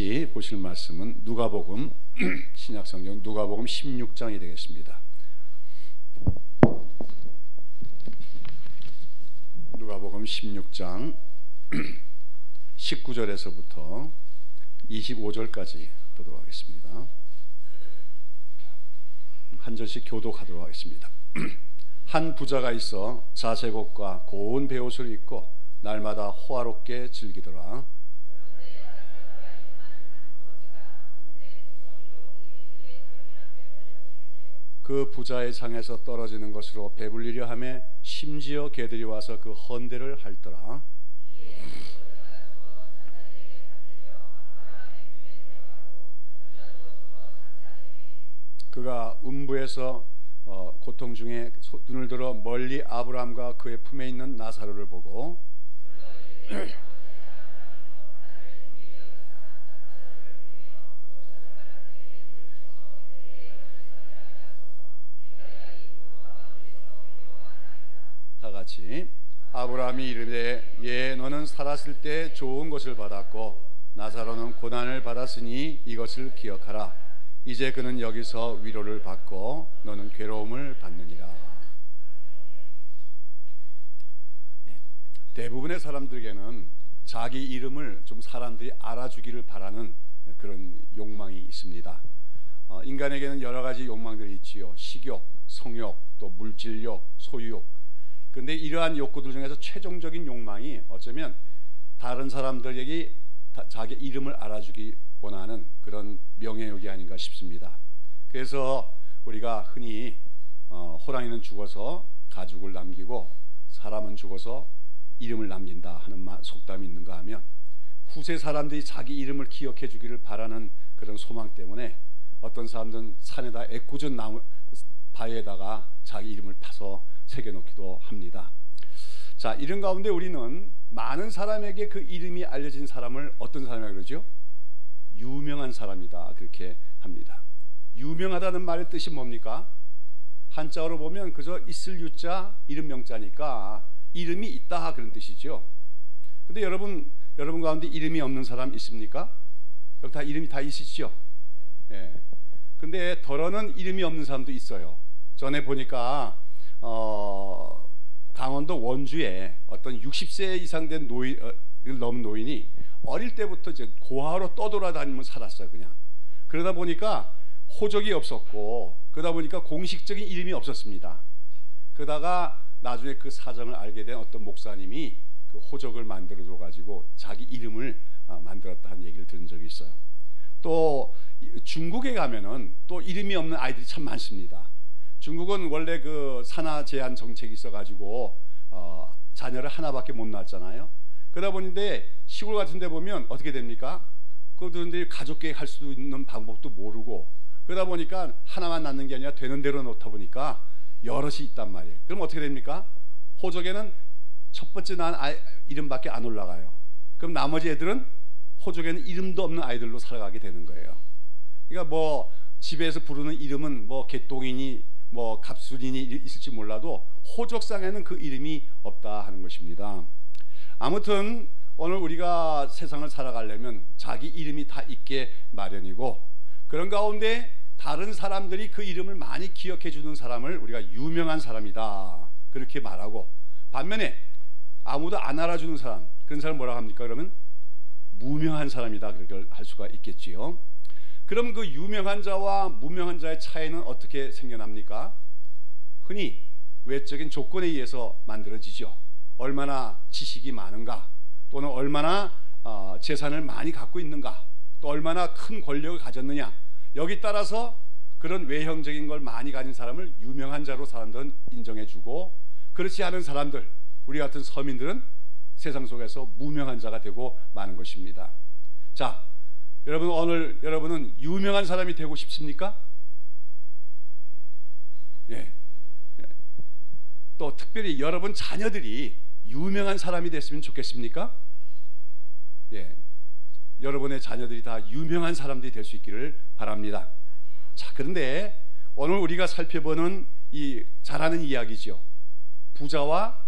같이 보실 말씀은 누가복음 신약성경 누가복음 16장이 되겠습니다. 누가복음 16장 19절에서부터 25절까지 보도록 하겠습니다. 한 절씩 교독하도록 하겠습니다. 한 부자가 있어 자색옷과 고운 베옷을 입고 날마다 호화롭게 즐기더라. 그 부자의 상에서 떨어지는 것으로 배불리려 하며 심지어 개들이 와서 그 헌대를 핥더라. 그가 음부에서 고통 중에 눈을 들어 멀리 아브라함과 그의 품에 있는 나사로를 보고 다 같이 아브라함이 이르되 예 너는 살았을 때 좋은 것을 받았고 나사로는 고난을 받았으니 이것을 기억하라. 이제 그는 여기서 위로를 받고 너는 괴로움을 받느니라. 대부분의 사람들에게는 자기 이름을 좀 사람들이 알아주기를 바라는 그런 욕망이 있습니다. 인간에게는 여러 가지 욕망들이 있지요. 식욕, 성욕, 또 물질욕, 소유욕. 그런데 이러한 욕구들 중에서 최종적인 욕망이 어쩌면 다른 사람들에게 자기 이름을 알아주기 원하는 그런 명예욕이 아닌가 싶습니다. 그래서 우리가 흔히 호랑이는 죽어서 가죽을 남기고 사람은 죽어서 이름을 남긴다 하는 속담이 있는가 하면 후세 사람들이 자기 이름을 기억해 주기를 바라는 그런 소망 때문에 어떤 사람들은 산에다 애꿎은 나무 바위에다가 자기 이름을 파서 새겨놓기도 합니다. 자, 이런 가운데 우리는 많은 사람에게 그 이름이 알려진 사람을 어떤 사람이라고 그러죠? 유명한 사람이다 그렇게 합니다. 유명하다는 말의 뜻이 뭡니까? 한자어로 보면 그저 있을 유자 이름 명자니까 이름이 있다 그런 뜻이죠. 근데 여러분 가운데 이름이 없는 사람 있습니까? 여기 다 이름이 다 있으시죠? 예. 근데 덜어는 이름이 없는 사람도 있어요. 전에 보니까 강원도 원주에 어떤 60세 이상 된 넘은 노인이 어릴 때부터 이제 고아로 떠돌아다니면서 살았어요. 그냥 그러다 보니까 호적이 없었고 그러다 보니까 공식적인 이름이 없었습니다. 그러다가 나중에 그 사정을 알게 된 어떤 목사님이 그 호적을 만들어줘 가지고 자기 이름을 만들었다는 얘기를 들은 적이 있어요. 또 중국에 가면은 또 이름이 없는 아이들이 참 많습니다. 중국은 원래 그 산하 제한 정책이 있어 가지고 자녀를 하나밖에 못 낳았잖아요. 그러다 보는데 시골 같은 데 보면 어떻게 됩니까? 그들이 가족 계획할 수 있는 방법도 모르고 그러다 보니까 하나만 낳는 게 아니라 되는 대로 놓다 보니까 여럿이 있단 말이에요. 그럼 어떻게 됩니까? 호적에는 첫 번째 낳은 아이 이름밖에 안 올라가요. 그럼 나머지 애들은 호적에는 이름도 없는 아이들로 살아가게 되는 거예요. 그러니까 뭐 집에서 부르는 이름은 뭐 개똥이니 뭐 갑술이니 있을지 몰라도 호적상에는 그 이름이 없다 하는 것입니다. 아무튼 오늘 우리가 세상을 살아가려면 자기 이름이 다 있게 마련이고 그런 가운데 다른 사람들이 그 이름을 많이 기억해 주는 사람을 우리가 유명한 사람이다 그렇게 말하고 반면에 아무도 안 알아주는 사람 그런 사람 뭐라고 합니까? 그러면 무명한 사람이다 그렇게 할 수가 있겠지요. 그럼 그 유명한 자와 무명한 자의 차이는 어떻게 생겨납니까? 흔히 외적인 조건에 의해서 만들어지죠. 얼마나 지식이 많은가 또는 얼마나 재산을 많이 갖고 있는가 또 얼마나 큰 권력을 가졌느냐 여기 따라서 그런 외형적인 걸 많이 가진 사람을 유명한 자로 사람들은 인정해주고 그렇지 않은 사람들 우리 같은 서민들은 세상 속에서 무명한 자가 되고 마는 것입니다. 자, 여러분 오늘 여러분은 유명한 사람이 되고 싶습니까? 예. 또 특별히 여러분 자녀들이 유명한 사람이 됐으면 좋겠습니까? 예. 여러분의 자녀들이 다 유명한 사람들이 될 수 있기를 바랍니다. 자, 그런데 오늘 우리가 살펴보는 이 잘하는 이야기죠. 부자와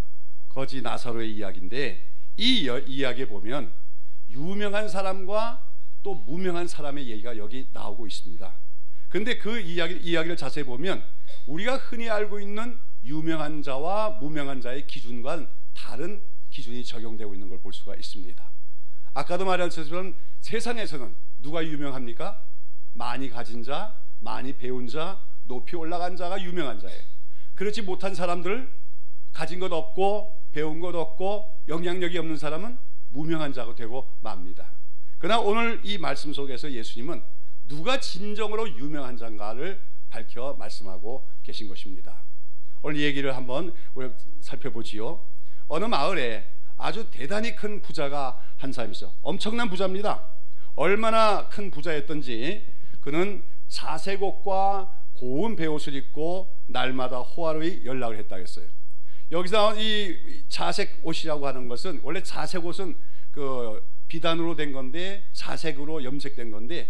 거지 나사로의 이야기인데 이 이야기에 보면 유명한 사람과 또 무명한 사람의 얘기가 여기 나오고 있습니다. 근데 그 이야기를 자세히 보면 우리가 흔히 알고 있는 유명한 자와 무명한 자의 기준과는 다른 기준이 적용되고 있는 걸 볼 수가 있습니다. 아까도 말한 것처럼 세상에서는 누가 유명합니까? 많이 가진 자, 많이 배운 자, 높이 올라간 자가 유명한 자예요. 그렇지 못한 사람들, 가진 것 없고 배운 것 없고 영향력이 없는 사람은 무명한 자가 되고 맙니다. 그러나 오늘 이 말씀 속에서 예수님은 누가 진정으로 유명한 자인가를 밝혀 말씀하고 계신 것입니다. 오늘 이 얘기를 한번 우리 살펴보지요. 어느 마을에 아주 대단히 큰 부자가 한 사람이 있어요. 엄청난 부자입니다. 얼마나 큰 부자였던지 그는 자색 옷과 고운 베옷을 입고 날마다 호화로이 연락을 했다고 했어요. 여기서 이 자색 옷이라고 하는 것은 원래 자색 옷은 그 비단으로 된 건데 자색으로 염색된 건데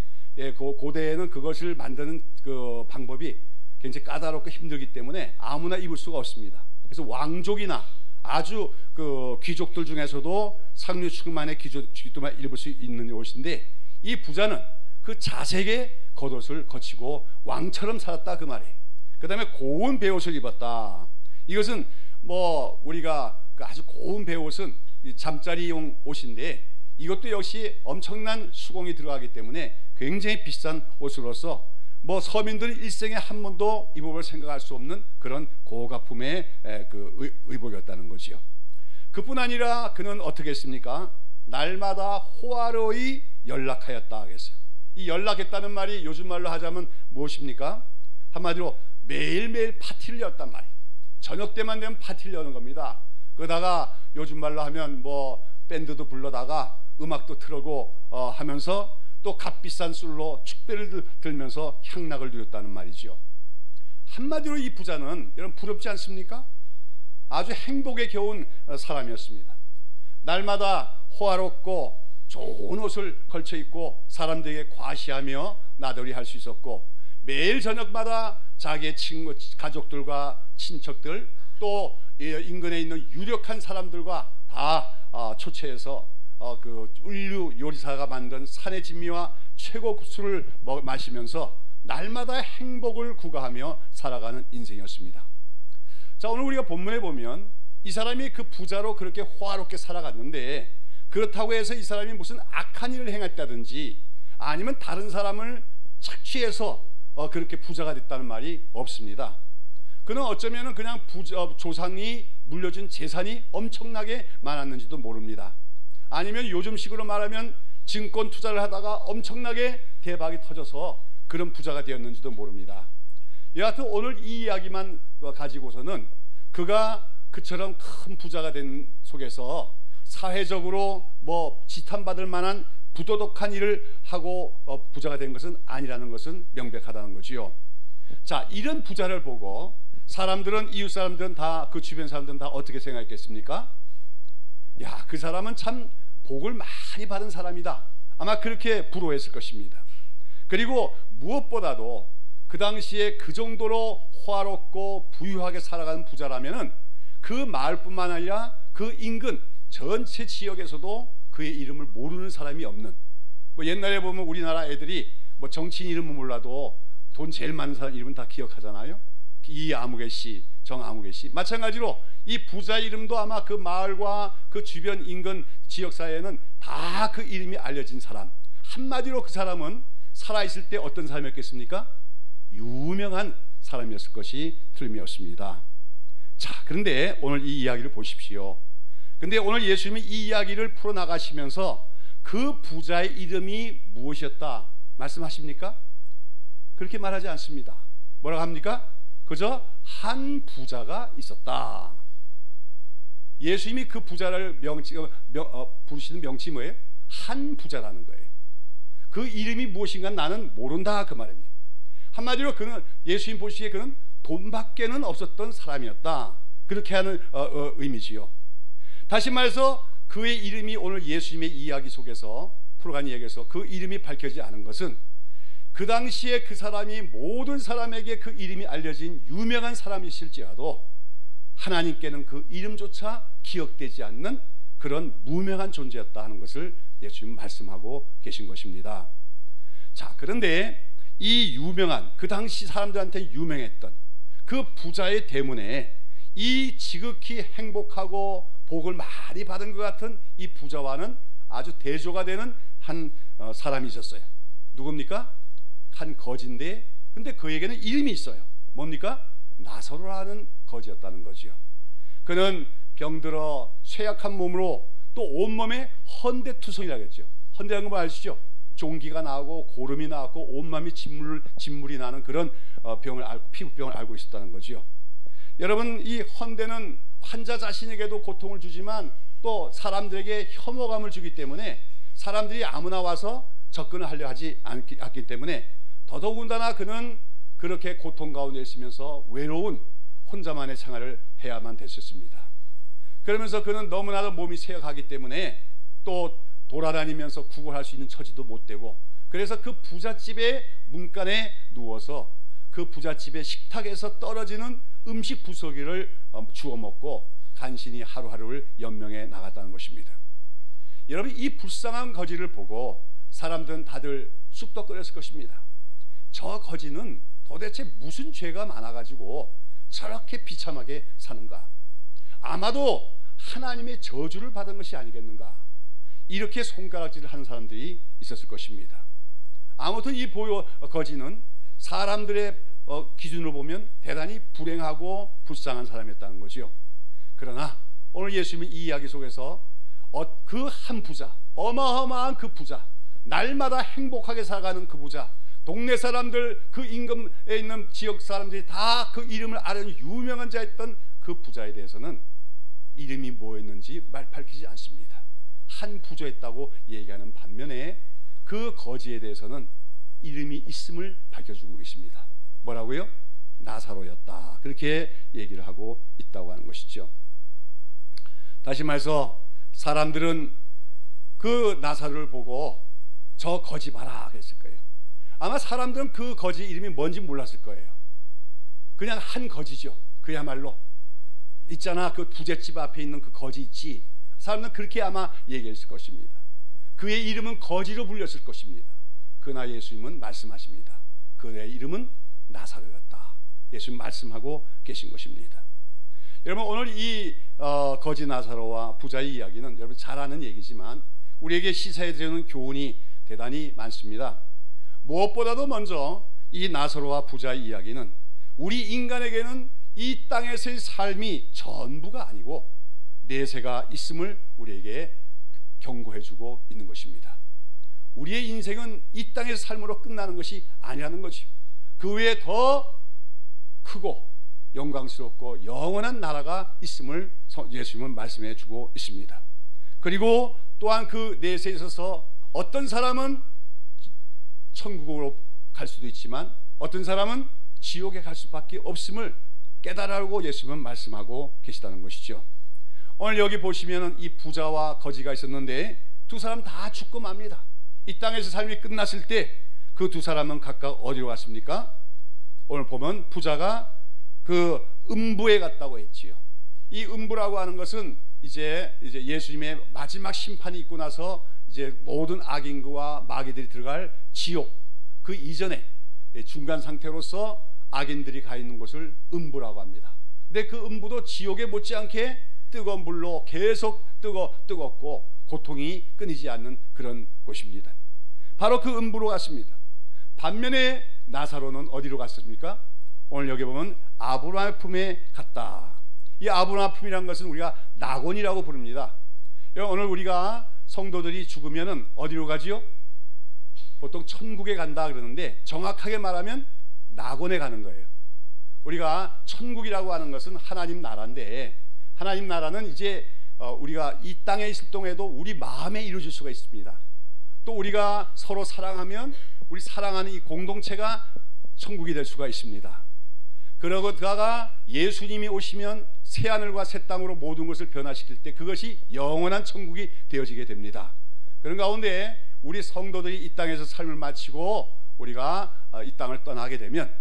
고대에는 그것을 만드는 그 방법이 굉장히 까다롭고 힘들기 때문에 아무나 입을 수가 없습니다. 그래서 왕족이나 아주 그 귀족들 중에서도 상류 층만의 귀족들만 입을 수 있는 옷인데 이 부자는 그 자색의 겉옷을 거치고 왕처럼 살았다 그 말이에요. 그 다음에 고운 베옷을 입었다. 이것은 뭐 우리가 그 아주 고운 베옷은 잠자리용 옷인데 이것도 역시 엄청난 수공이 들어가기 때문에 굉장히 비싼 옷으로서 뭐 서민들은 일생에 한 번도 입어볼 생각할 수 없는 그런 고가품의 그 의복이었다는 거지요. 그뿐 아니라 그는 어떻게 했습니까? 날마다 호화로이 연락하였다 하겠어요. 이 연락했다는 말이 요즘 말로 하자면 무엇입니까? 한마디로 매일매일 파티를 였단 말이에요. 저녁 때만 되면 파티를 여는 겁니다. 그러다가 요즘 말로 하면 뭐 밴드도 불러다가 음악도 틀고 하면서 또 값비싼 술로 축배를 들면서 향락을 누렸다는 말이죠. 한마디로 이 부자는 여러분 부럽지 않습니까? 아주 행복에 겨운 사람이었습니다. 날마다 호화롭고 좋은 옷을 걸쳐 입고 사람들에게 과시하며 나돌이 할 수 있었고 매일 저녁마다 자기의 친구, 가족들과 친척들 또 인근에 있는 유력한 사람들과 다 초청해서 그 인류 요리사가 만든 산의 진미와 최고 술을 마시면서 날마다 행복을 구가하며 살아가는 인생이었습니다. 자, 오늘 우리가 본문에 보면 이 사람이 그 부자로 그렇게 호화롭게 살아갔는데 그렇다고 해서 이 사람이 무슨 악한 일을 행했다든지 아니면 다른 사람을 착취해서 그렇게 부자가 됐다는 말이 없습니다. 그는 어쩌면 그냥 조상이 물려준 재산이 엄청나게 많았는지도 모릅니다. 아니면 요즘식으로 말하면 증권 투자를 하다가 엄청나게 대박이 터져서 그런 부자가 되었는지도 모릅니다. 여하튼 오늘 이 이야기만 가지고서는 그가 그처럼 큰 부자가 된 속에서 사회적으로 뭐 지탄받을 만한 부도덕한 일을 하고 부자가 된 것은 아니라는 것은 명백하다는 거지요. 자, 이런 부자를 보고 사람들은 이웃 사람들은 다 그 주변 사람들은 다 어떻게 생각했겠습니까? 야, 그 사람은 참 복을 많이 받은 사람이다. 아마 그렇게 부러워했을 것입니다. 그리고 무엇보다도 그 당시에 그 정도로 호화롭고 부유하게 살아가는 부자라면은 그 마을뿐만 아니라 그 인근 전체 지역에서도 그의 이름을 모르는 사람이 없는, 뭐 옛날에 보면 우리나라 애들이 뭐 정치인 이름은 몰라도 돈 제일 많은 사람 이름은 다 기억하잖아요. 이 아무개 씨, 정 아무개 씨. 마찬가지로 이 부자 이름도 아마 그 마을과 그 주변 인근 지역사회에는 다 그 이름이 알려진 사람. 한마디로 그 사람은 살아있을 때 어떤 사람이었겠습니까? 유명한 사람이었을 것이 틀림이 없습니다. 자, 그런데 오늘 이 이야기를 보십시오. 근데 오늘 예수님이 이 이야기를 풀어나가시면서 그 부자의 이름이 무엇이었다 말씀하십니까? 그렇게 말하지 않습니다. 뭐라고 합니까? 그저 한 부자가 있었다. 예수님이 그 부자를 부르시는 명칭이 뭐예요? 한 부자라는 거예요. 그 이름이 무엇인가 나는 모른다 그 말입니다. 한마디로 그는 예수님 보시기에 그는 돈밖에는 없었던 사람이었다. 그렇게 하는 의미지요. 다시 말해서 그의 이름이 오늘 예수님의 이야기 속에서 풀어간 이야기에서 그 이름이 밝혀지지 않은 것은 그 당시에 그 사람이 모든 사람에게 그 이름이 알려진 유명한 사람이실지라도 하나님께는 그 이름조차 기억되지 않는 그런 무명한 존재였다 하는 것을 예수님 말씀하고 계신 것입니다. 자, 그런데 이 유명한, 그 당시 사람들한테 유명했던 그 부자의 대문에 이 지극히 행복하고 복을 많이 받은 것 같은 이 부자와는 아주 대조가 되는 한 사람이 있었어요. 누굽니까? 한 거지인데, 근데 그에게는 이름이 있어요. 뭡니까? 나사로라는 거지였다는 거지요. 그는 병들어 쇠약한 몸으로 또 온몸에 헌대투성이라겠죠. 헌대라는 거 아시죠? 종기가 나고 고름이 나고 온몸이 진물이 나는 그런 병을 앓고, 피부병을 앓고 있었다는 거지요. 여러분, 이 헌대는 환자 자신에게도 고통을 주지만 또 사람들에게 혐오감을 주기 때문에 사람들이 아무나 와서 접근을 하려 하지 않기 때문에 더더군다나 그는 그렇게 고통 가운데 있으면서 외로운 혼자만의 생활을 해야만 됐었습니다. 그러면서 그는 너무나도 몸이 쇠약하기 때문에 또 돌아다니면서 구걸할 수 있는 처지도 못 되고, 그래서 그 부잣집의 문간에 누워서 그 부잣집의 식탁에서 떨어지는 음식 부서기를 주워 먹고 간신히 하루하루를 연명해 나갔다는 것입니다. 여러분, 이 불쌍한 거지를 보고 사람들은 다들 쑥덕거렸을 것입니다. 저 거지는 도대체 무슨 죄가 많아가지고 저렇게 비참하게 사는가? 아마도 하나님의 저주를 받은 것이 아니겠는가? 이렇게 손가락질을 하는 사람들이 있었을 것입니다. 아무튼 이 거지는 사람들의 기준으로 보면 대단히 불행하고 불쌍한 사람이었다는 거지요. 그러나 오늘 예수님이 이 이야기 속에서 그 한 부자, 어마어마한 그 부자, 날마다 행복하게 살아가는 그 부자, 동네 사람들, 그 임금에 있는 지역 사람들이 다 그 이름을 아는 유명한 자였던 그 부자에 대해서는 이름이 뭐였는지 밝히지 않습니다. 한 부자였다고 얘기하는 반면에 그 거지에 대해서는 이름이 있음을 밝혀주고 있습니다. 뭐라고요? 나사로였다, 그렇게 얘기를 하고 있다고 하는 것이죠. 다시 말해서 사람들은 그 나사로를 보고 저 거지 봐라 그랬을 거예요. 아마 사람들은 그 거지 이름이 뭔지 몰랐을 거예요. 그냥 한 거지죠. 그야말로 있잖아, 그 부잣집 앞에 있는 그 거지 있지. 사람들은 그렇게 아마 얘기했을 것입니다. 그의 이름은 거지로 불렸을 것입니다. 그러나 예수님은 말씀하십니다. 그의 이름은 나사로였다. 예수님 말씀하고 계신 것입니다. 여러분, 오늘 이 거지 나사로와 부자의 이야기는 여러분 잘 아는 얘기지만 우리에게 시사해드리는 교훈이 대단히 많습니다. 무엇보다도 먼저 이 나사로와 부자의 이야기는 우리 인간에게는 이 땅에서의 삶이 전부가 아니고 내세가 있음을 우리에게 경고해주고 있는 것입니다. 우리의 인생은 이 땅의 삶으로 끝나는 것이 아니라는 거죠. 그 외에 더 크고 영광스럽고 영원한 나라가 있음을 예수님은 말씀해 주고 있습니다. 그리고 또한 그 내세에 있어서 어떤 사람은 천국으로 갈 수도 있지만 어떤 사람은 지옥에 갈 수밖에 없음을 깨달으라고 예수님은 말씀하고 계시다는 것이죠. 오늘 여기 보시면 이 부자와 거지가 있었는데 두 사람 다 죽고 맙니다. 이 땅에서 삶이 끝났을 때 그 두 사람은 각각 어디로 갔습니까? 오늘 보면 부자가 그 음부에 갔다고 했지요. 이 음부라고 하는 것은 이제 예수님의 마지막 심판이 있고 나서 이제 모든 악인과 마귀들이 들어갈 지옥, 그 이전에 중간 상태로서 악인들이 가 있는 곳을 음부라고 합니다. 근데 그 음부도 지옥에 못지않게 뜨거운 불로 계속 뜨겁고 고통이 끊이지 않는 그런 곳입니다. 바로 그 음부로 갔습니다. 반면에 나사로는 어디로 갔습니까? 오늘 여기 보면 아브라함의 품에 갔다. 이 아브라함의 품이라는 것은 우리가 낙원이라고 부릅니다. 오늘 우리가 성도들이 죽으면 어디로 가지요? 보통 천국에 간다 그러는데 정확하게 말하면 낙원에 가는 거예요. 우리가 천국이라고 하는 것은 하나님 나라인데 하나님 나라는 이제 우리가 이 땅에 있을 동안에도 우리 마음에 이루어질 수가 있습니다. 또 우리가 서로 사랑하면 우리 사랑하는 이 공동체가 천국이 될 수가 있습니다. 그러다가 예수님이 오시면 새하늘과 새 땅으로 모든 것을 변화시킬 때 그것이 영원한 천국이 되어지게 됩니다. 그런 가운데 우리 성도들이 이 땅에서 삶을 마치고 우리가 이 땅을 떠나게 되면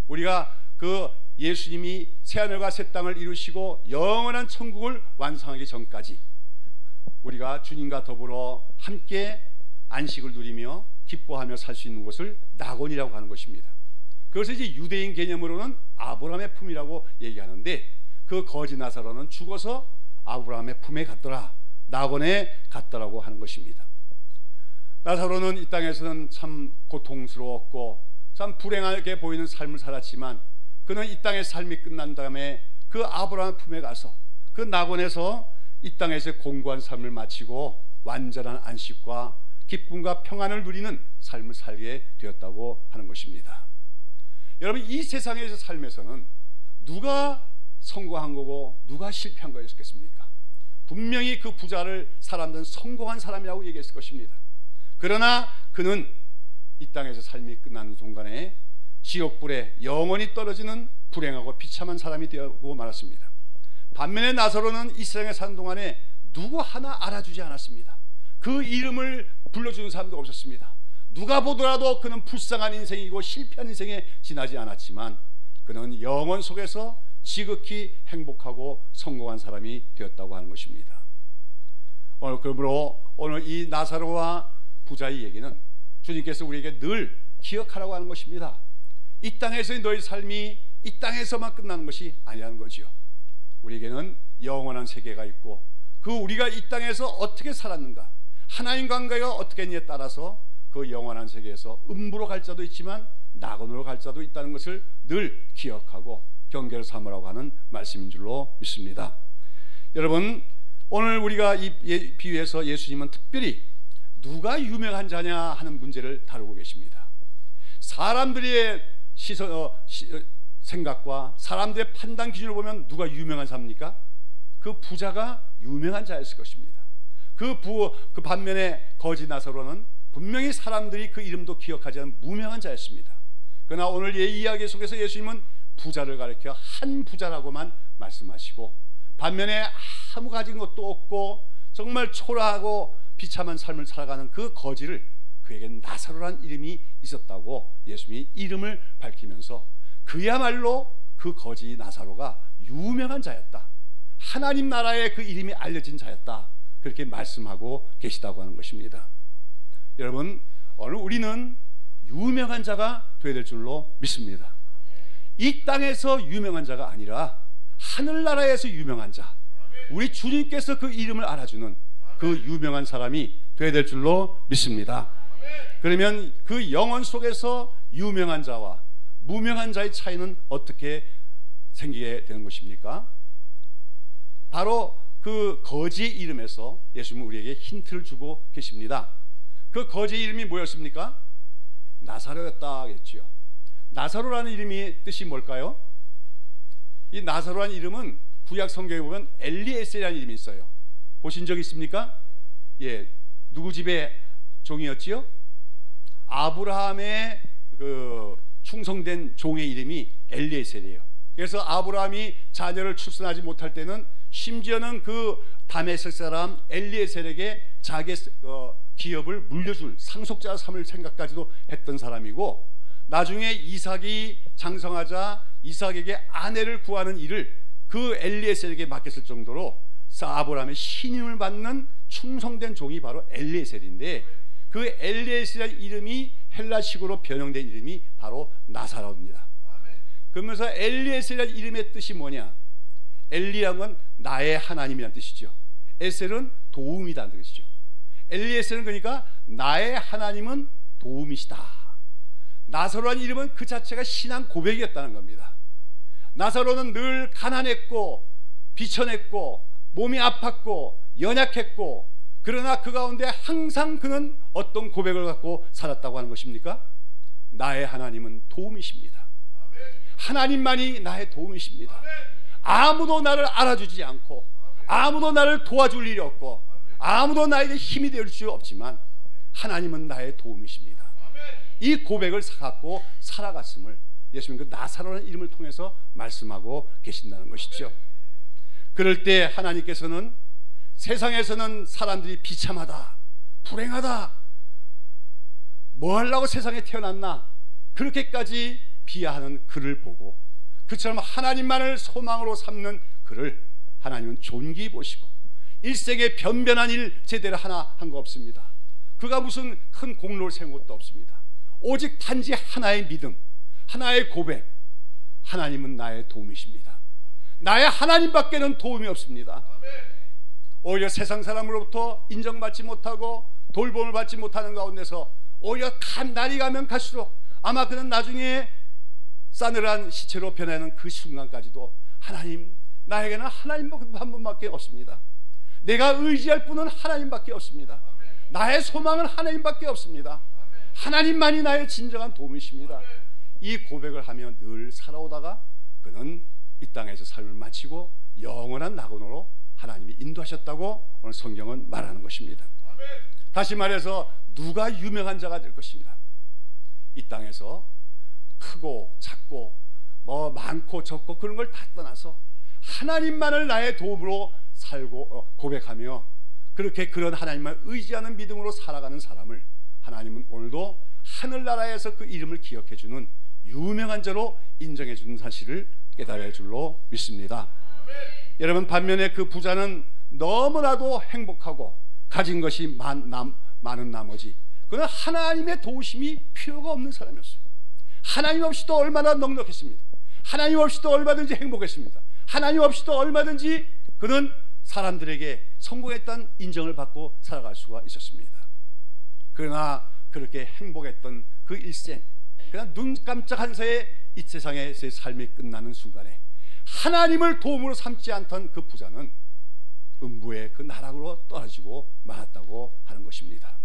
우리가 그 예수님이 새하늘과 새 땅을 이루시고 영원한 천국을 완성하기 전까지 우리가 주님과 더불어 함께 안식을 누리며 기뻐하며 살 수 있는 곳을 낙원이라고 하는 것입니다. 그것을 이제 유대인 개념으로는 아브라함의 품이라고 얘기하는데, 그 거지 나사로는 죽어서 아브라함의 품에 갔더라, 낙원에 갔더라고 하는 것입니다. 나사로는 이 땅에서는 참 고통스러웠고 참 불행하게 보이는 삶을 살았지만, 그는 이 땅의 삶이 끝난 다음에 그 아브라함의 품에 가서 그 낙원에서 이 땅에서의 공고한 삶을 마치고 완전한 안식과 기쁨과 평안을 누리는 삶을 살게 되었다고 하는 것입니다. 여러분, 이 세상에서 삶에서는 누가 성공한 거고 누가 실패한 거였겠습니까? 분명히 그 부자를 사람들은 성공한 사람이라고 얘기했을 것입니다. 그러나 그는 이 땅에서 삶이 끝나는 순간에 지옥불에 영원히 떨어지는 불행하고 비참한 사람이 되고 말았습니다. 반면에 나사로는 이 세상에 사는 동안에 누구 하나 알아주지 않았습니다. 그 이름을 불러주는 사람도 없었습니다. 누가 보더라도 그는 불쌍한 인생이고 실패한 인생에 지나지 않았지만, 그는 영원 속에서 지극히 행복하고 성공한 사람이 되었다고 하는 것입니다. 그러므로 오늘 이 나사로와 부자의 얘기는 주님께서 우리에게 늘 기억하라고 하는 것입니다. 이 땅에서의 너희 삶이 이 땅에서만 끝나는 것이 아니라는 거지요. 우리에게는 영원한 세계가 있고, 그 우리가 이 땅에서 어떻게 살았는가, 하나님과 관계가 어떻게 했냐에 따라서 그 영원한 세계에서 음부로 갈 자도 있지만 낙원으로 갈 자도 있다는 것을 늘 기억하고 경계를 삼으라고 하는 말씀인 줄로 믿습니다. 여러분, 오늘 우리가 이 비유에서 예수님은 특별히 누가 유명한 자냐 하는 문제를 다루고 계십니다. 사람들의 생각과 사람들의 판단 기준으로 보면 누가 유명한 사람입니까? 그 부자가 유명한 자였을 것입니다. 그 반면에 거지 나사로는 분명히 사람들이 그 이름도 기억하지 않은 무명한 자였습니다. 그러나 오늘 이 이야기 속에서 예수님은 부자를 가리켜 한 부자라고만 말씀하시고, 반면에 아무 가진 것도 없고 정말 초라하고 비참한 삶을 살아가는 그 거지를, 그에게는 나사로라는 이름이 있었다고 예수님이 이름을 밝히면서 그야말로 그 거지 나사로가 유명한 자였다, 하나님 나라에 그 이름이 알려진 자였다, 그렇게 말씀하고 계시다고 하는 것입니다. 여러분, 오늘 우리는 유명한 자가 되어야 될 줄로 믿습니다. 이 땅에서 유명한 자가 아니라 하늘나라에서 유명한 자, 우리 주님께서 그 이름을 알아주는 그 유명한 사람이 되어야 될 줄로 믿습니다. 그러면 그 영혼 속에서 유명한 자와 무명한 자의 차이는 어떻게 생기게 되는 것입니까? 바로 그 거지의 이름에서 예수님은 우리에게 힌트를 주고 계십니다. 그 거지의 이름이 뭐였습니까? 나사로였다 하겠지요. 나사로라는 이름이 뜻이 뭘까요? 이 나사로라는 이름은 구약 성경에 보면 엘리에셀이라는 이름이 있어요. 보신 적 있습니까? 예, 누구 집의 종이었지요? 아브라함의 그 충성된 종의 이름이 엘리에셀이에요. 그래서 아브라함이 자녀를 출산하지 못할 때는 심지어는 그 다메섹 사람 엘리에셀에게 자기의 기업을 물려줄 상속자 삼을 생각까지도 했던 사람이고, 나중에 이삭이 장성하자 이삭에게 아내를 구하는 일을 그 엘리에셀에게 맡겼을 정도로 아브라함의 신임을 받는 충성된 종이 바로 엘리에셀인데, 그 엘리에셀의 이름이 헬라식으로 변형된 이름이 바로 나사로입니다. 그러면서 엘리에셀의 이름의 뜻이 뭐냐? 엘리양은 나의 하나님이라는 뜻이죠. 에셀은 도움이라는 뜻이죠. 엘리에셀은 그러니까 나의 하나님은 도움이시다. 나사로라는 이름은 그 자체가 신앙 고백이었다는 겁니다. 나사로는 늘 가난했고 비천했고 몸이 아팠고 연약했고, 그러나 그 가운데 항상 그는 어떤 고백을 갖고 살았다고 하는 것입니까? 나의 하나님은 도움이십니다. 하나님만이 나의 도움이십니다. 아무도 나를 알아주지 않고 아무도 나를 도와줄 일이 없고 아무도 나에게 힘이 될 수 없지만 하나님은 나의 도움이십니다. 이 고백을 갖고 살아갔음을 예수님 그 나사로라는 이름을 통해서 말씀하고 계신다는 것이죠. 그럴 때 하나님께서는 세상에서는 사람들이 비참하다, 불행하다, 뭐 하려고 세상에 태어났나, 그렇게까지 비하하는 그를 보고 그처럼 하나님만을 소망으로 삼는 그를 하나님은 존귀히 보시고 일생에 변변한 일 제대로 하나 한 거 없습니다. 그가 무슨 큰 공로를 세운 것도 없습니다. 오직 단지 하나의 믿음, 하나의 고백. 하나님은 나의 도움이십니다. 나의 하나님밖에는 도움이 없습니다. 오히려 세상 사람으로부터 인정받지 못하고 돌봄을 받지 못하는 가운데서 오히려 날이 가면 갈수록 아마 그는 나중에 싸늘한 시체로 변하는 그 순간까지도 하나님, 나에게는 하나님 한 분밖에 없습니다. 내가 의지할 분은 하나님밖에 없습니다. 나의 소망은 하나님밖에 없습니다. 하나님만이 나의 진정한 도움이십니다. 이 고백을 하며 늘 살아오다가 그는 이 땅에서 삶을 마치고 영원한 낙원으로 하나님이 인도하셨다고 오늘 성경은 말하는 것입니다. 다시 말해서 누가 유명한 자가 될 것인가? 이 땅에서 크고 작고 뭐 많고 적고 그런 걸 다 떠나서 하나님만을 나의 도움으로 살고 고백하며 그렇게 그런 하나님만 의지하는 믿음으로 살아가는 사람을 하나님은 오늘도 하늘나라에서 그 이름을 기억해 주는 유명한 자로 인정해 주는 사실을 깨달을 줄로 믿습니다. 여러분, 반면에 그 부자는 너무나도 행복하고 가진 것이 많은 나머지 그는 하나님의 도우심이 필요가 없는 사람이었어요. 하나님 없이도 얼마나 넉넉했습니다. 하나님 없이도 얼마든지 행복했습니다. 하나님 없이도 얼마든지 그는 사람들에게 성공했다는 인정을 받고 살아갈 수가 있었습니다. 그러나 그렇게 행복했던 그 일생, 그냥 눈 깜짝한 새에 이 세상에서의 삶이 끝나는 순간에 하나님을 도움으로 삼지 않던 그 부자는 음부의 그 나락으로 떨어지고 말았다고 하는 것입니다.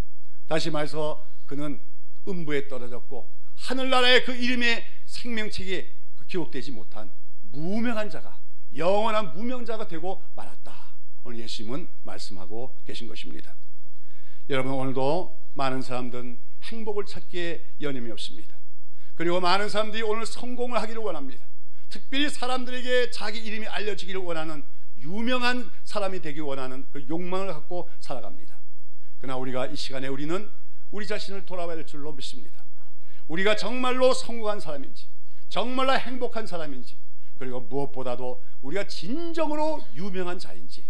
다시 말해서 그는 음부에 떨어졌고 하늘나라의 그 이름의 생명책에 기록되지 못한 무명한 자가, 영원한 무명자가 되고 말았다. 오늘 예수님은 말씀하고 계신 것입니다. 여러분, 오늘도 많은 사람들은 행복을 찾기에 여념이 없습니다. 그리고 많은 사람들이 오늘 성공을 하기를 원합니다. 특별히 사람들에게 자기 이름이 알려지기를 원하는 유명한 사람이 되기 원하는 그 욕망을 갖고 살아갑니다. 그러나 우리가 이 시간에 우리는 우리 자신을 돌아봐야 될 줄로 믿습니다. 우리가 정말로 성공한 사람인지, 정말로 행복한 사람인지, 그리고 무엇보다도 우리가 진정으로 유명한 자인지,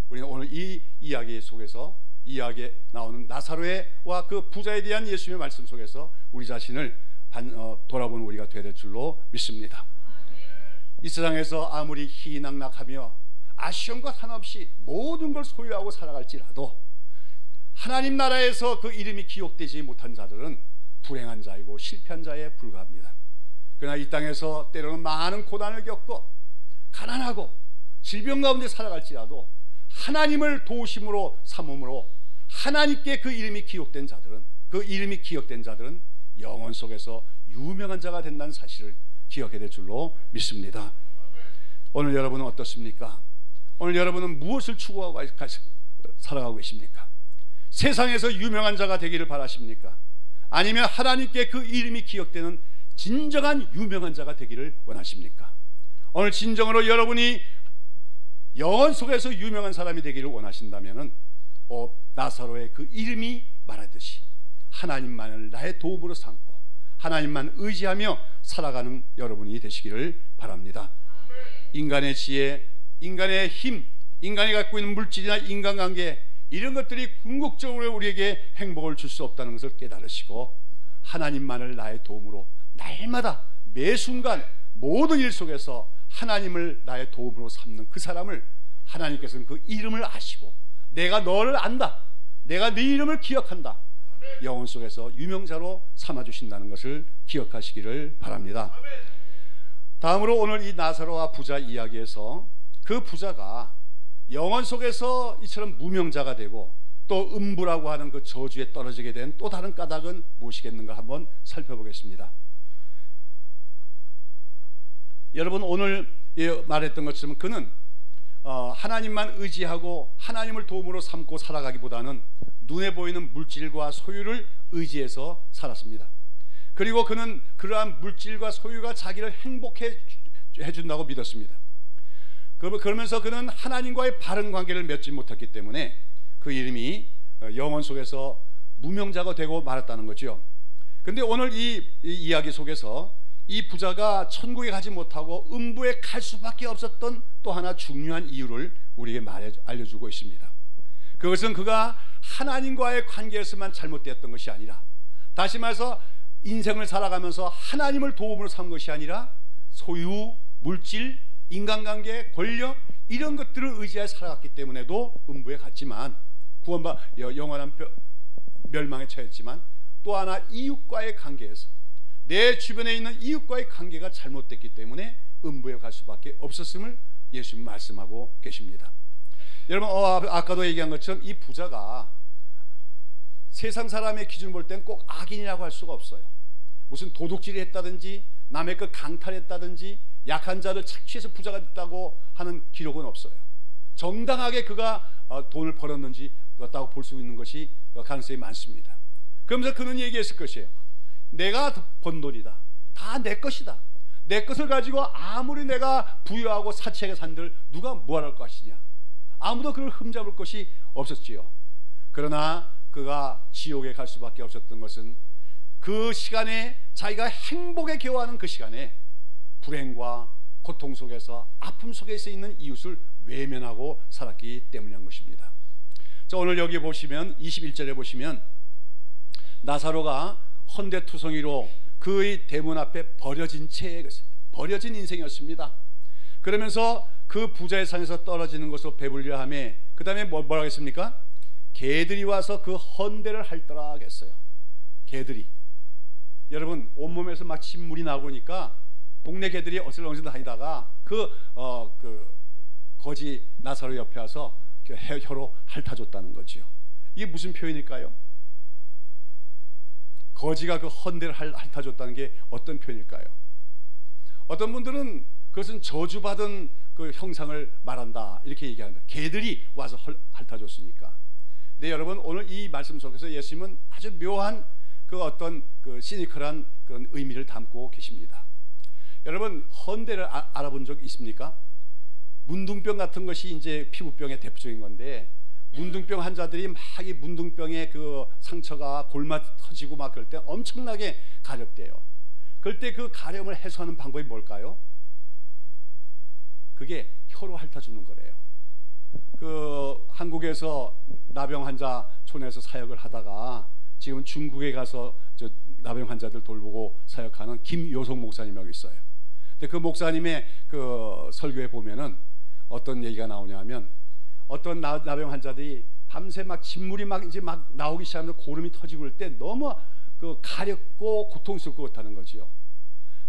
우리는 오늘 이 이야기 속에서, 이 이야기에 나오는 나사로와 그 부자에 대한 예수님의 말씀 속에서 우리 자신을 돌아보는 우리가 되야 될 줄로 믿습니다. 이 세상에서 아무리 희희낙낙하며 아쉬운 것 하나 없이 모든 걸 소유하고 살아갈지라도 하나님 나라에서 그 이름이 기록되지 못한 자들은 불행한 자이고 실패한 자에 불과합니다. 그러나 이 땅에서 때로는 많은 고난을 겪고 가난하고 질병 가운데 살아갈지라도 하나님을 도우심으로 삼음으로 하나님께 그 이름이 기록된 자들은, 그 이름이 기억된 자들은 영혼 속에서 유명한 자가 된다는 사실을 기억해야 될 줄로 믿습니다. 오늘 여러분은 어떻습니까? 오늘 여러분은 무엇을 추구하고 살아가고 계십니까? 세상에서 유명한 자가 되기를 바라십니까? 아니면 하나님께 그 이름이 기억되는 진정한 유명한 자가 되기를 원하십니까? 오늘 진정으로 여러분이 영혼 속에서 유명한 사람이 되기를 원하신다면 나사로의 그 이름이 말하듯이 하나님만을 나의 도움으로 삼고 하나님만 의지하며 살아가는 여러분이 되시기를 바랍니다. 인간의 지혜, 인간의 힘, 인간이 갖고 있는 물질이나 인간관계, 이런 것들이 궁극적으로 우리에게 행복을 줄 수 없다는 것을 깨달으시고 하나님만을 나의 도움으로 날마다 매 순간 모든 일 속에서 하나님을 나의 도움으로 삼는 그 사람을 하나님께서는 그 이름을 아시고 내가 너를 안다, 내가 네 이름을 기억한다, 영혼 속에서 유명자로 삼아주신다는 것을 기억하시기를 바랍니다. 다음으로 오늘 이 나사로와 부자 이야기에서 그 부자가 영혼 속에서 이처럼 무명자가 되고 또 음부라고 하는 그 저주에 떨어지게 된 또 다른 까닭은 무엇이겠는가 한번 살펴보겠습니다. 여러분, 오늘 말했던 것처럼 그는 하나님만 의지하고 하나님을 도움으로 삼고 살아가기보다는 눈에 보이는 물질과 소유를 의지해서 살았습니다. 그리고 그는 그러한 물질과 소유가 자기를 행복해 해준다고 믿었습니다. 그러면서 그는 하나님과의 바른 관계를 맺지 못했기 때문에 그 이름이 영혼 속에서 무명자가 되고 말았다는 거죠. 그런데 오늘 이 이야기 속에서 이 부자가 천국에 가지 못하고 음부에 갈 수밖에 없었던 또 하나 중요한 이유를 우리에게 알려주고 있습니다. 그것은 그가 하나님과의 관계에서만 잘못되었던 것이 아니라, 다시 말해서 인생을 살아가면서 하나님을 도움으로 삼은 것이 아니라 소유, 물질, 인간관계, 권력 이런 것들을 의지하여 살아갔기 때문에도 음부에 갔지만, 영원한 멸망에 처했지만, 또 하나 이웃과의 관계에서 내 주변에 있는 이웃과의 관계가 잘못됐기 때문에 음부에 갈 수밖에 없었음을 예수님 말씀하고 계십니다. 여러분, 아까도 얘기한 것처럼 이 부자가 세상 사람의 기준을 볼 땐 꼭 악인이라고 할 수가 없어요. 무슨 도둑질을 했다든지 남의 것 강탈했다든지 약한 자를 착취해서 부자가 됐다고 하는 기록은 없어요. 정당하게 그가 돈을 벌었는지 그렇다고 볼 수 있는 것이 가능성이 많습니다. 그러면서 그는 얘기했을 것이에요. 내가 번 돈이다. 다 내 것이다. 내 것을 가지고 아무리 내가 부유하고 사치하게 산들 누가 뭐할 것이냐. 아무도 그를 흠잡을 것이 없었지요. 그러나 그가 지옥에 갈 수밖에 없었던 것은 그 시간에 자기가 행복에 겨워하는 그 시간에 불행과 고통 속에서 아픔 속에서 있는 이웃을 외면하고 살았기 때문인 것입니다. 자, 오늘 여기 보시면 21절에 보시면 나사로가 헌데투성이로 그의 대문 앞에 버려진 버려진 인생이었습니다. 그러면서 그 부자의 상에서 떨어지는 것으로 배불려 하며 그 다음에 뭐라 하겠습니까? 개들이 와서 그 헌대를 핥더라 하겠어요. 개들이. 여러분, 온몸에서 막 침물이 나오니까 동네 개들이 어슬렁어슬 다니다가 그 거지 나사로 옆에 와서 혀로 핥아줬다는 거지요. 이게 무슨 표현일까요? 거지가 그 헌대를 핥아줬다는 게 어떤 표현일까요? 어떤 분들은 그것은 저주받은 그 형상을 말한다 이렇게 얘기합니다. 개들이 와서 핥아줬으니까. 네, 여러분, 오늘 이 말씀 속에서 예수님은 아주 묘한 그 어떤 그 시니컬한 그런 의미를 담고 계십니다. 여러분, 헌대를 알아본 적 있습니까? 문둥병 같은 것이 이제 피부병의 대표적인 건데, 문둥병 환자들이 막 이 문둥병의 그 상처가 골마 터지고 막 그럴 때 엄청나게 가렵대요. 그럴 때 그 가려움을 해소하는 방법이 뭘까요? 그게 혀로 핥아주는 거래요. 그 한국에서 나병 환자 촌에서 사역을 하다가 지금 중국에 가서 저 나병 환자들 돌보고 사역하는 김요성 목사님이라고 있어요. 근데 그 목사님의 그 설교에 보면은 어떤 얘기가 나오냐면, 어떤 나병 환자들이 밤새 막 진물이 막 이제 막 나오기 시작하면서 고름이 터지고 그럴 때 너무 그 가렵고 고통스럽고 그렇다는 거지요.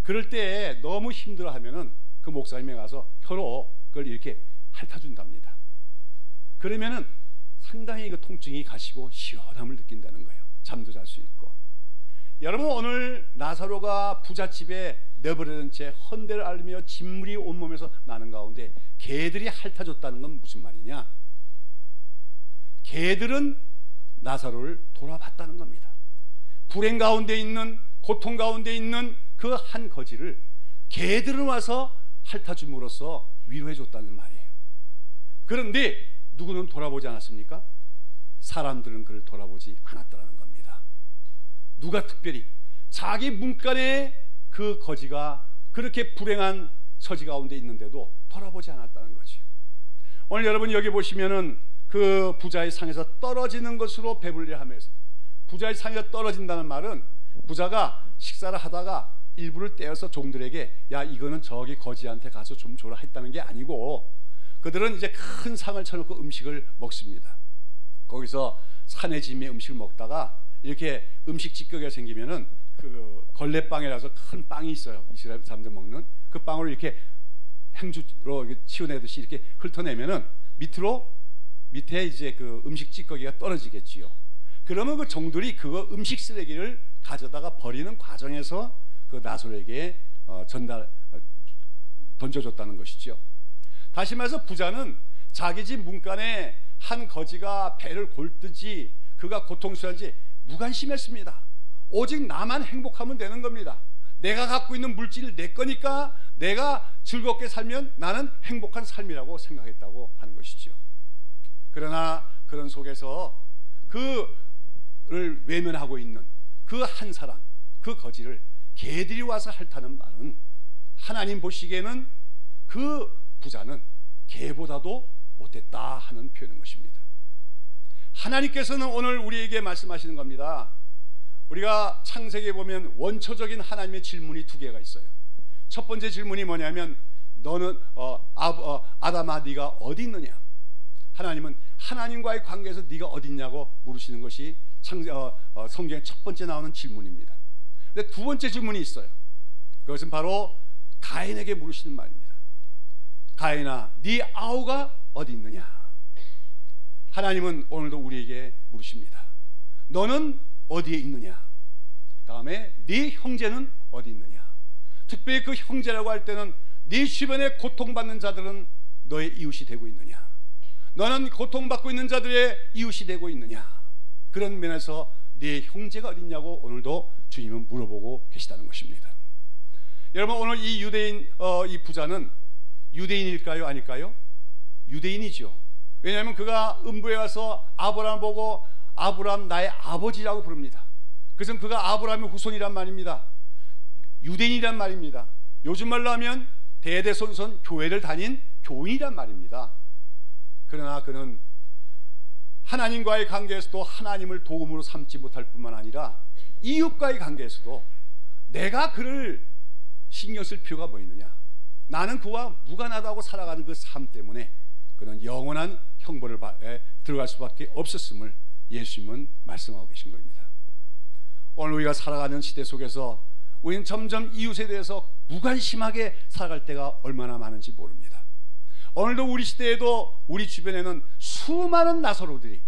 그럴 때 너무 힘들어하면은 그 목사님에 가서 혀로 그걸 이렇게 핥아준답니다. 그러면은 상당히 그 통증이 가시고 시원함을 느낀다는 거예요. 잠도 잘 수 있고. 여러분, 오늘 나사로가 부잣집에 내버려진 채 헌대를 앓으며 진물이 온몸에서 나는 가운데 개들이 핥아줬다는 건 무슨 말이냐? 개들은 나사로를 돌아봤다는 겁니다. 불행 가운데 있는, 고통 가운데 있는 그 한 거지를 개들은 와서 핥아줌으로써 위로해 줬다는 말이에요. 그런데 누구는 돌아보지 않았습니까? 사람들은 그를 돌아보지 않았다는 겁니다. 누가 특별히 자기 문간에 그 거지가 그렇게 불행한 처지 가운데 있는데도 돌아보지 않았다는 거지요. 오늘 여러분 여기 보시면은 그 부자의 상에서 떨어지는 것으로 배불리 하면서, 부자의 상에서 떨어진다는 말은 부자가 식사를 하다가 일부를 떼어서 종들에게 야 이거는 저기 거지한테 가서 좀 줘라 했다는 게 아니고, 그들은 이제 큰 상을 쳐놓고 음식을 먹습니다. 거기서 산의 짐의 음식을 먹다가 이렇게 음식 찌꺼기가 생기면은 그 걸레빵이라서 큰 빵이 있어요. 이스라엘 사람들 먹는 그 빵을 이렇게 행주로 치워내듯이 이렇게 훑어내면은 밑에 이제 그 음식 찌꺼기가 떨어지겠지요. 그러면 그 종들이 그거 음식 쓰레기를 가져다가 버리는 과정에서 그 나사로에게 던져줬다는 것이죠. 다시 말해서 부자는 자기 집 문간에 한 거지가 배를 골뜨지 그가 고통스러운지 무관심했습니다. 오직 나만 행복하면 되는 겁니다. 내가 갖고 있는 물질이 내 거니까 내가 즐겁게 살면 나는 행복한 삶이라고 생각했다고 하는 것이죠. 그러나 그런 속에서 그를 외면하고 있는 그 한 사람, 그 거지를 개들이 와서 핥아는 말은 하나님 보시기에는 그 부자는 개보다도 못했다 하는 표현인 것입니다. 하나님께서는 오늘 우리에게 말씀하시는 겁니다. 우리가 창세기에 보면 원초적인 하나님의 질문이 두 개가 있어요. 첫 번째 질문이 뭐냐면 너는 아담아 네가 어디 있느냐. 하나님은 하나님과의 관계에서 네가 어디 있냐고 물으시는 것이 성경의 첫 번째 나오는 질문입니다. 근데 두 번째 질문이 있어요. 그것은 바로 가인에게 물으시는 말입니다. 가인아 네 아우가 어디 있느냐. 하나님은 오늘도 우리에게 물으십니다. 너는 어디에 있느냐. 다음에 네 형제는 어디 있느냐. 특별히 그 형제라고 할 때는 네 주변에 고통받는 자들은 너의 이웃이 되고 있느냐. 너는 고통받고 있는 자들의 이웃이 되고 있느냐. 그런 면에서 네 형제가 어디 있냐고 오늘도 주님은 물어보고 계시다는 것입니다. 여러분 오늘 이 유대인 이 부자는 유대인일까요? 아닐까요? 유대인이죠. 왜냐하면 그가 음부에 와서 아브라함을 보고 아브라함 나의 아버지라고 부릅니다. 그래서 그가 아브라함의 후손이란 말입니다. 유대인이란 말입니다. 요즘 말로 하면 대대손손 교회를 다닌 교인이란 말입니다. 그러나 그는 하나님과의 관계에서도 하나님을 도움으로 삼지 못할 뿐만 아니라 이웃과의 관계에서도 내가 그를 신경 쓸 필요가 뭐 있느냐. 나는 그와 무관하다고 살아가는 그 삶 때문에 그는 영원한 형벌에 들어갈 수밖에 없었음을 예수님은 말씀하고 계신 겁니다. 오늘 우리가 살아가는 시대 속에서 우리는 점점 이웃에 대해서 무관심하게 살아갈 때가 얼마나 많은지 모릅니다. 오늘도 우리 시대에도 우리 주변에는 수많은 나사로들이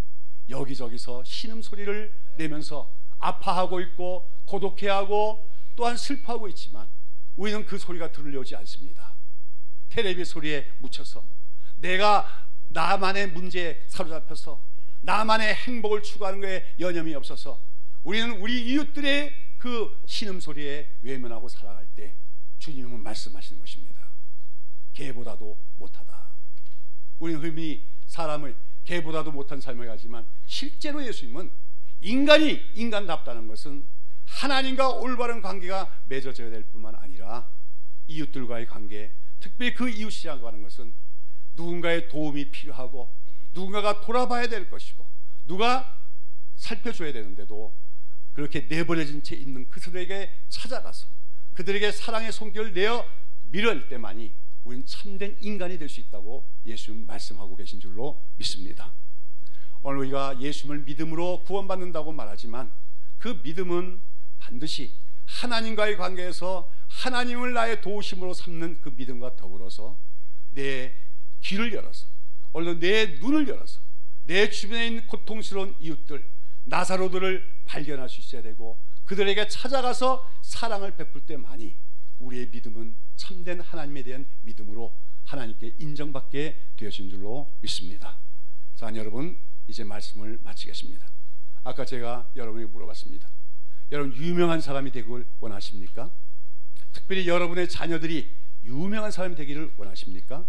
여기저기서 신음소리를 내면서 아파하고 있고 고독해하고 또한 슬퍼하고 있지만 우리는 그 소리가 들려오지 않습니다. 텔레비 소리에 묻혀서 내가 나만의 문제에 사로잡혀서 나만의 행복을 추구하는 것에 여념이 없어서 우리는 우리 이웃들의 그 신음소리에 외면하고 살아갈 때 주님은 말씀하시는 것입니다. 개보다도 못하다. 우리는 흔히 사람을 개보다도 못한 삶을 가지만 실제로 예수님은 인간이 인간답다는 것은 하나님과 올바른 관계가 맺어져야 될 뿐만 아니라 이웃들과의 관계, 특별히 그 이웃이라고 하는 것은 누군가의 도움이 필요하고 누군가가 돌아봐야 될 것이고 누가 살펴줘야 되는데도 그렇게 내버려진 채 있는 그들에게 찾아가서 그들에게 사랑의 손길을 내어 밀어낼 때만이 우리는 참된 인간이 될 수 있다고 예수님 말씀하고 계신 줄로 믿습니다. 오늘 우리가 예수님을 믿음으로 구원받는다고 말하지만 그 믿음은 반드시 하나님과의 관계에서 하나님을 나의 도우심으로 삼는 그 믿음과 더불어서 내 귀를 열어서 오늘도 내 눈을 열어서 내 주변에 있는 고통스러운 이웃들 나사로들을 발견할 수 있어야 되고 그들에게 찾아가서 사랑을 베풀 때만이 우리의 믿음은 참된 하나님에 대한 믿음으로 하나님께 인정받게 되어진 줄로 믿습니다. 자, 여러분 이제 말씀을 마치겠습니다. 아까 제가 여러분에게 물어봤습니다. 여러분 유명한 사람이 되길 원하십니까? 특별히 여러분의 자녀들이 유명한 사람이 되기를 원하십니까?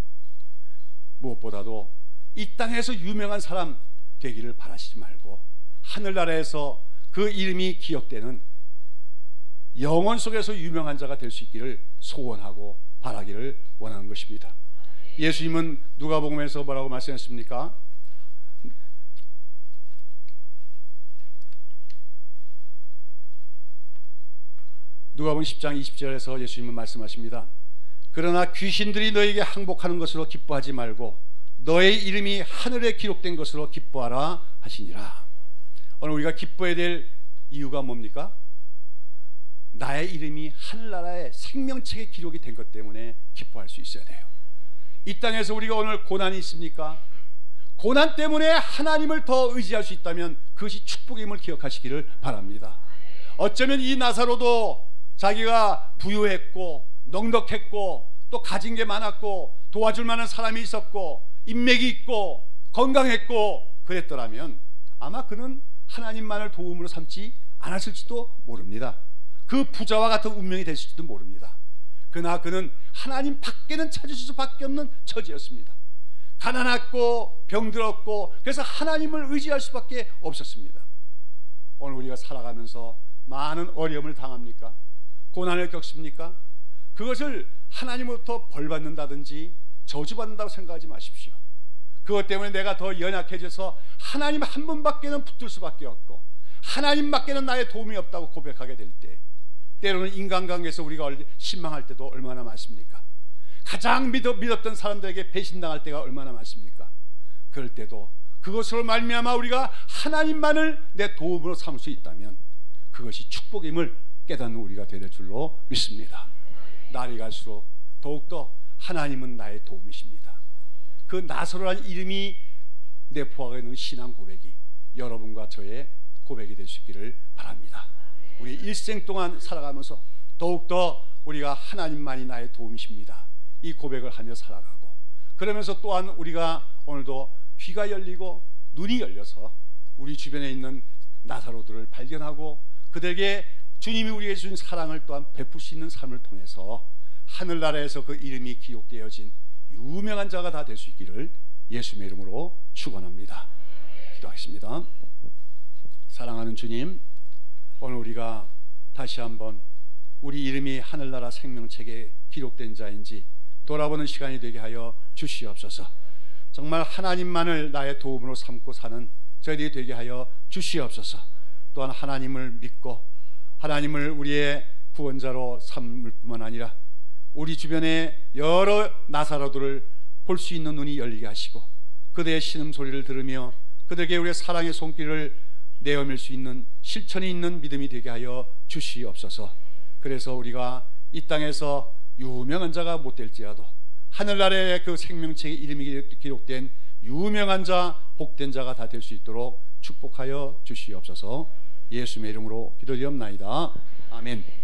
무엇보다도 이 땅에서 유명한 사람 되기를 바라시지 말고 하늘나라에서 그 이름이 기억되는 영원 속에서 유명한 자가 될 수 있기를 소원하고 바라기를 원하는 것입니다. 예수님은 누가복음에서 뭐라고 말씀하셨습니까? 누가복음 10장 20절에서 예수님은 말씀하십니다. 그러나 귀신들이 너에게 항복하는 것으로 기뻐하지 말고 너의 이름이 하늘에 기록된 것으로 기뻐하라 하시니라. 오늘 우리가 기뻐해야 될 이유가 뭡니까? 나의 이름이 하늘나라의 생명책에 기록이 된 것 때문에 기뻐할 수 있어야 돼요. 이 땅에서 우리가 오늘 고난이 있습니까? 고난 때문에 하나님을 더 의지할 수 있다면 그것이 축복임을 기억하시기를 바랍니다. 어쩌면 이 나사로도 자기가 부유했고 넉넉했고 또 가진 게 많았고 도와줄 만한 사람이 있었고 인맥이 있고 건강했고 그랬더라면 아마 그는 하나님만을 도움으로 삼지 않았을지도 모릅니다. 그 부자와 같은 운명이 됐을지도 모릅니다. 그러나 그는 하나님 밖에는 찾을 수밖에 없는 처지였습니다. 가난했고 병들었고 그래서 하나님을 의지할 수밖에 없었습니다. 오늘 우리가 살아가면서 많은 어려움을 당합니까? 고난을 겪습니까? 그것을 하나님으로부터 벌받는다든지 저주받는다고 생각하지 마십시오. 그것 때문에 내가 더 연약해져서 하나님 한 분밖에는 붙들 수밖에 없고 하나님밖에는 나의 도움이 없다고 고백하게 될 때, 때로는 인간관계에서 우리가 실망할 때도 얼마나 많습니까? 가장 믿었던 사람들에게 배신당할 때가 얼마나 많습니까? 그럴 때도 그것으로 말미암아 우리가 하나님만을 내 도움으로 삼을 수 있다면 그것이 축복임을 깨닫는 우리가 될 줄로 믿습니다. 날이 갈수록 더욱더 하나님은 나의 도움이십니다. 그 나사로라는 이름이 내포하고 있는 신앙 고백이 여러분과 저의 고백이 될 수 있기를 바랍니다. 우리 일생 동안 살아가면서 더욱더 우리가 하나님만이 나의 도움이십니다, 이 고백을 하며 살아가고, 그러면서 또한 우리가 오늘도 귀가 열리고 눈이 열려서 우리 주변에 있는 나사로들을 발견하고 그들에게 주님이 우리에게 주신 사랑을 또한 베풀 수 있는 삶을 통해서 하늘나라에서 그 이름이 기록되어진 유명한 자가 다 될 수 있기를 예수님의 이름으로 축원합니다. 기도하겠습니다. 사랑하는 주님, 오늘 우리가 다시 한번 우리 이름이 하늘나라 생명책에 기록된 자인지 돌아보는 시간이 되게 하여 주시옵소서. 정말 하나님만을 나의 도움으로 삼고 사는 저희들이 되게 하여 주시옵소서. 또한 하나님을 믿고 하나님을 우리의 구원자로 삼을 뿐만 아니라 우리 주변에 여러 나사로들을 볼 수 있는 눈이 열리게 하시고 그들의 신음소리를 들으며 그들에게 우리의 사랑의 손길을 내어밀 수 있는 실천이 있는 믿음이 되게 하여 주시옵소서. 그래서 우리가 이 땅에서 유명한 자가 못 될지라도 하늘나라의 그 생명책에 이름이 기록된 유명한 자, 복된 자가 다 될 수 있도록 축복하여 주시옵소서. 예수님의 이름으로 기도드리옵나이다. 아멘.